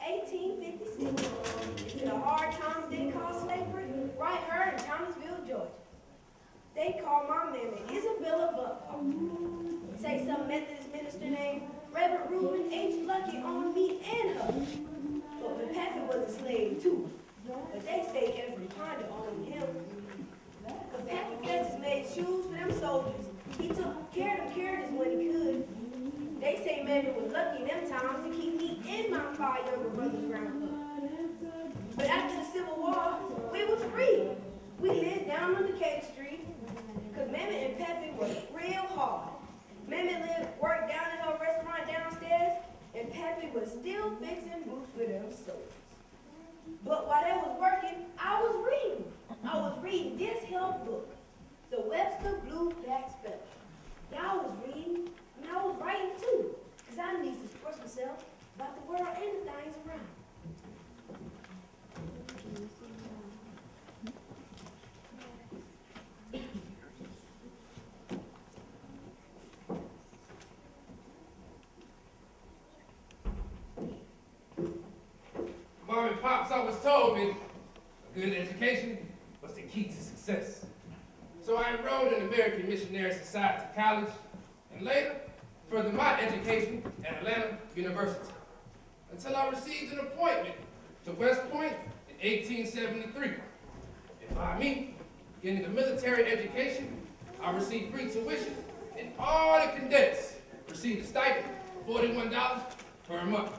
1856. Is it a hard time they call slavery? Right here in Thomasville, Georgia. They call my mammy Isabella Buckhart. Say some Methodist minister named Reverend Reuben H. Lucky on me and her. But my pappy was a slave too. But they say every ponder owned him. The pappy Festus made shoes for them soldiers. He took care of them carriages when he could. They say mammy was lucky in them times to keep me and my 5 younger brothers ground up. But after the Civil War, we was free. We lived down on Decatur Street, because mammy and pappy was real hard. Mammy worked down at her restaurant downstairs, and pappy was still fixing boots for them soldiers. But while they was working, I was reading. I was reading this here book, the Webster Blue Black Spell. Y'all was reading, and I was writing too, because I need to express myself about the world and the things around. Mom and Pops always told me a good education was the key to success. So I enrolled in American Missionary Society College, and later furthered my education at Atlanta University, until I received an appointment to West Point in 1873. And by me getting a military education, I received free tuition, and all the cadets received a stipend of $41 per month.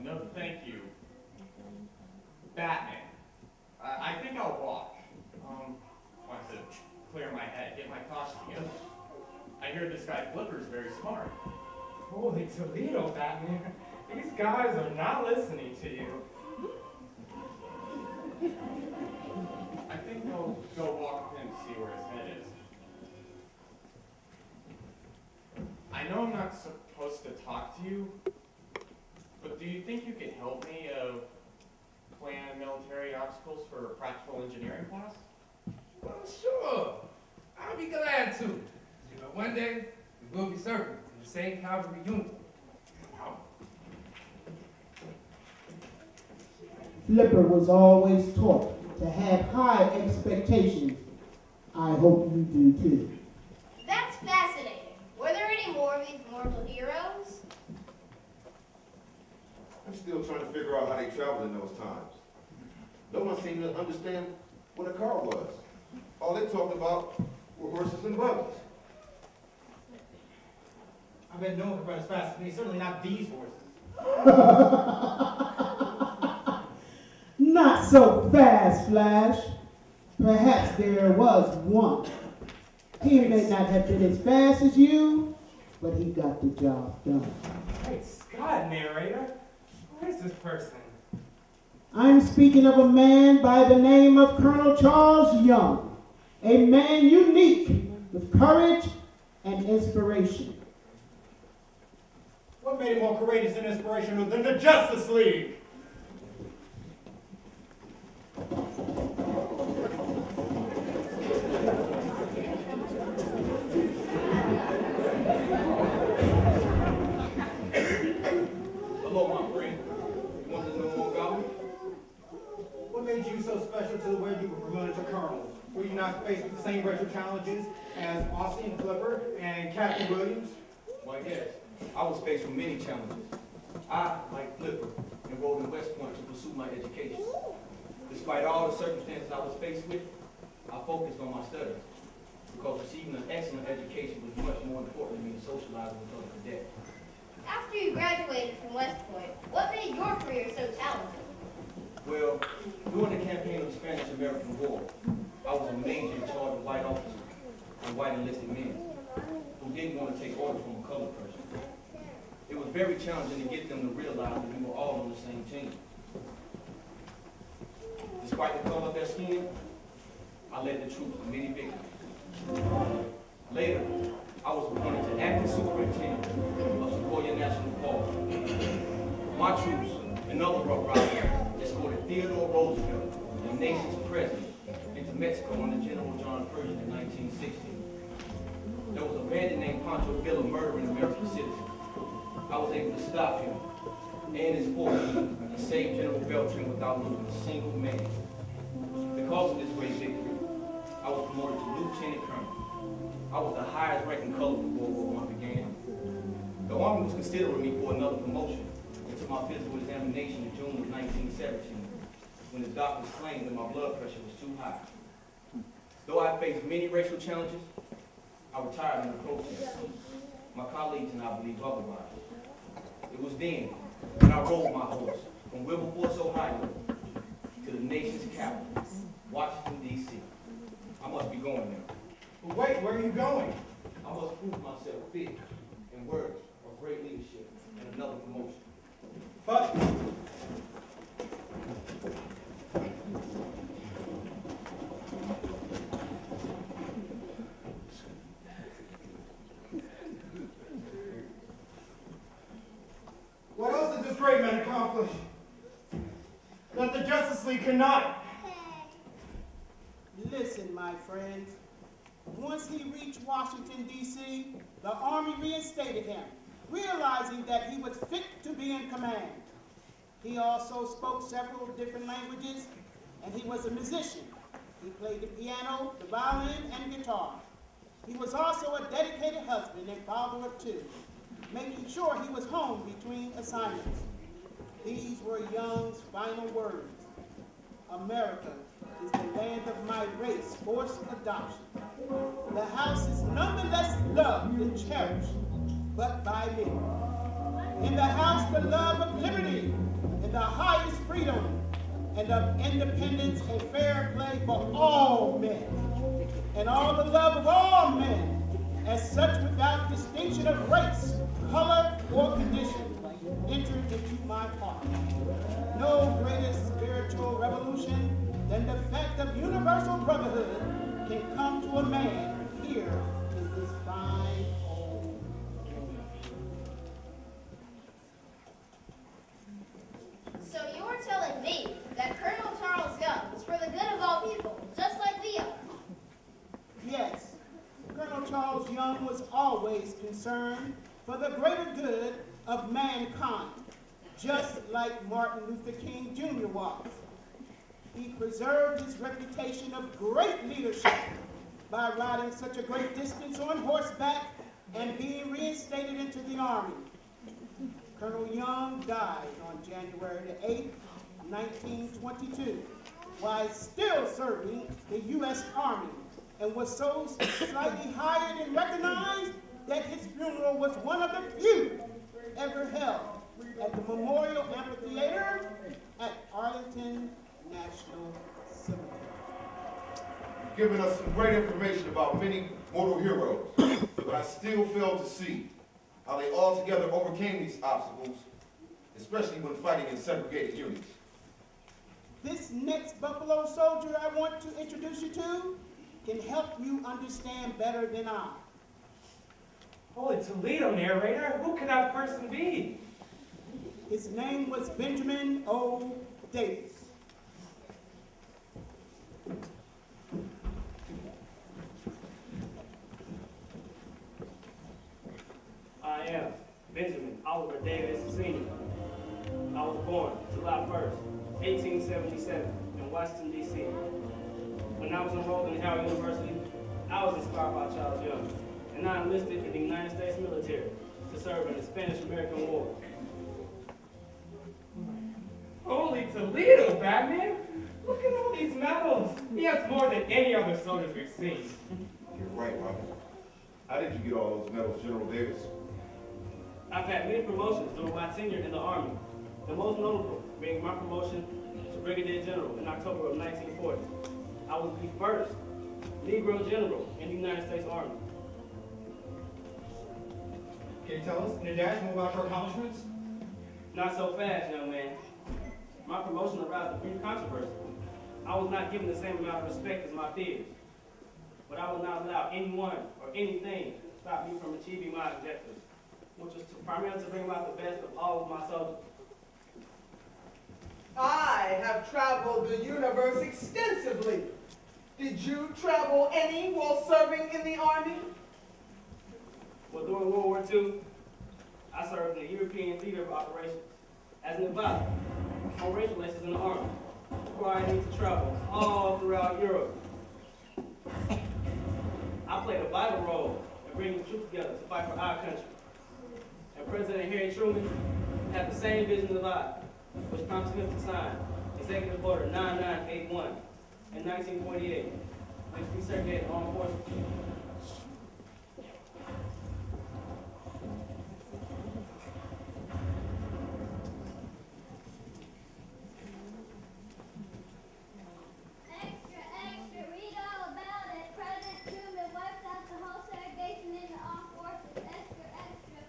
No, thank you. Batman. I think I'll walk. Want to clear my head, get my thoughts together. I hear this guy Flipper's very smart. Holy Toledo, Batman. These guys are not listening to you. I think I'll go walk with him to see where his head is. I know I'm not supposed to talk to you, but do you think you could help me plan military obstacles for a practical engineering class? Well, sure. I'll be glad to. You know, one day we will be serving in the same cavalry unit. Flipper was always taught to have high expectations. I hope you do too. That's fascinating. Were there any more of these mortal heroes? I'm still trying to figure out how they traveled in those times. No one seemed to understand what a car was. All they talked about were horses and buggies. I bet no one could run as fast as me, certainly not these horses. Not so fast, Flash. Perhaps there was one. He may not have been as fast as you, but he got the job done. Great Scott, narrator. Who is this person? I'm speaking of a man by the name of Colonel Charles Young, a man unique with courage and inspiration. What made him more courageous and inspirational than the Justice League? Hello, my friend. You want to know more about me? What made you so special to the way you were promoted to colonel? Were you not faced with the same racial challenges as Austin Flipper and Captain Williams? Why, yes. I was faced with many challenges. I, like Flipper, enrolled in West Point to pursue my education. Despite all the circumstances I was faced with, I focused on my studies because receiving an excellent education was much more important to me than socializing with other cadets. After you graduated from West Point, what made your career so challenging? Well, during the campaign of the Spanish-American War, I was a major in charge of white officers and white enlisted men who didn't want to take orders from a colored person. It was very challenging to get them to realize that we were all on the same team. Despite the color of their skin, I led the troops to many victories. Later, I was appointed to acting superintendent of Sequoia National Park. My troops and other rough riders escorted Theodore Roosevelt, the nation's president, into Mexico under General John Pershing in 1960. There was a bandit named Pancho Villa murdering American citizens. I was able to stop him and his force and save General Beltran without losing a single man. Because of this great victory, I was promoted to Lieutenant Colonel. I was the highest ranking color when World War I began. The Army was considering me for another promotion until my physical examination in June of 1917, when the doctors claimed that my blood pressure was too high. Though I faced many racial challenges, I retired in the protest. My colleagues and I believe otherwise. It was then when I rode my horse from Wilberforce, Ohio, to the nation's capital, Washington, D.C. I must be going now. But wait, where are you going? I must prove myself fit and worthy of great leadership and another promotion. But what else did this great man accomplish that the Justice League cannot? Listen, my friends. Once he reached Washington, D.C., the Army reinstated him, realizing that he was fit to be in command. He also spoke several different languages, and he was a musician. He played the piano, the violin, and guitar. He was also a dedicated husband and father of two, making sure he was home between assignments. These were Young's final words. America is the land of my race, forced adoption. The house is nonetheless loved and cherished, but by me. In the house, the love of liberty and the highest freedom and of independence and fair play for all men, and all the love of all men, as such without distinction of race, color, or condition, entered into my heart. No greater spiritual revolution than the fact of universal brotherhood can come to a man here in this fine home. So you're telling me that Colonel Charles Young was for the good of all people, just like we are? Yes, Colonel Charles Young was always concerned for the greater good of mankind, just like Martin Luther King Jr. was. He preserved his reputation of great leadership by riding such a great distance on horseback and being reinstated into the Army. Colonel Young died on January the 8th, 1922, while still serving the U.S. Army, and was so slightly hired and recognized that his funeral was one of the few ever held at the Memorial Amphitheater at Arlington National Cemetery. You've given us some great information about many mortal heroes, but I still fail to see how they all together overcame these obstacles, especially when fighting in segregated units. this next Buffalo soldier I want to introduce you to can help you understand better than I. Holy Toledo, narrator, who could that person be? His name was Benjamin O. Davis. I am Benjamin Oliver Davis, Sr. I was born July 1st, 1877, in Washington, D.C. When I was enrolled in Howard University, I was inspired by Charles Young, and I enlisted in the United States military to serve in the Spanish-American War. Holy Toledo, Batman! Look at all these medals. He has more than any other soldiers we've seen. You're right, Robin. How did you get all those medals, General Davis? I've had many promotions during my tenure in the Army, the most notable being my promotion to Brigadier General in October of 1940. I was the first Negro General in the United States Army. Can you tell us in a dash more about your accomplishments? Not so fast, young man. My promotion aroused a brief controversy. I was not given the same amount of respect as my peers, but I will not allow anyone or anything to stop me from achieving my objectives, which was primarily to bring about the best of all of my soldiers. I have traveled the universe extensively. Did you travel any while serving in the Army? Well, during World War II, I served in the European Theater of Operations as an advisor on race relations in the Army, requiring me to travel all throughout Europe. I played a vital role in bringing the troops together to fight for our country. And President Harry Truman had the same vision as I, which prompted him to sign Executive Order 9981 in 1948, which desegregated armed forces. Extra, extra, read all about it. President Truman wiped out the whole segregation in the armed forces. Extra, extra.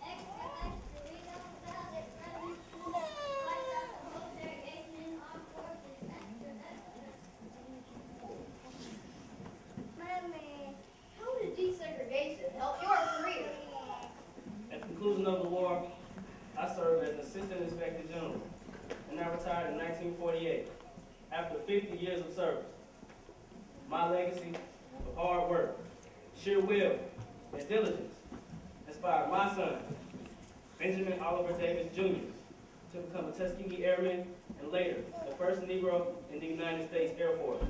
Extra, extra, read all about it. President Truman wiped out the whole segregation in the armed forces. Extra, extra. Mommy, how did desegregation help your career? At the conclusion of the war, I served as Assistant Inspector General, and I retired in 1948 after 50 years of service. My legacy of hard work, sheer will, and diligence inspired my son, Benjamin Oliver Davis Jr., to become a Tuskegee Airman and later the first Negro in the United States Air Force.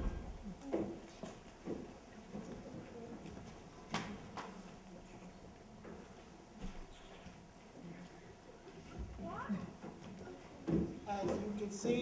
As you can see,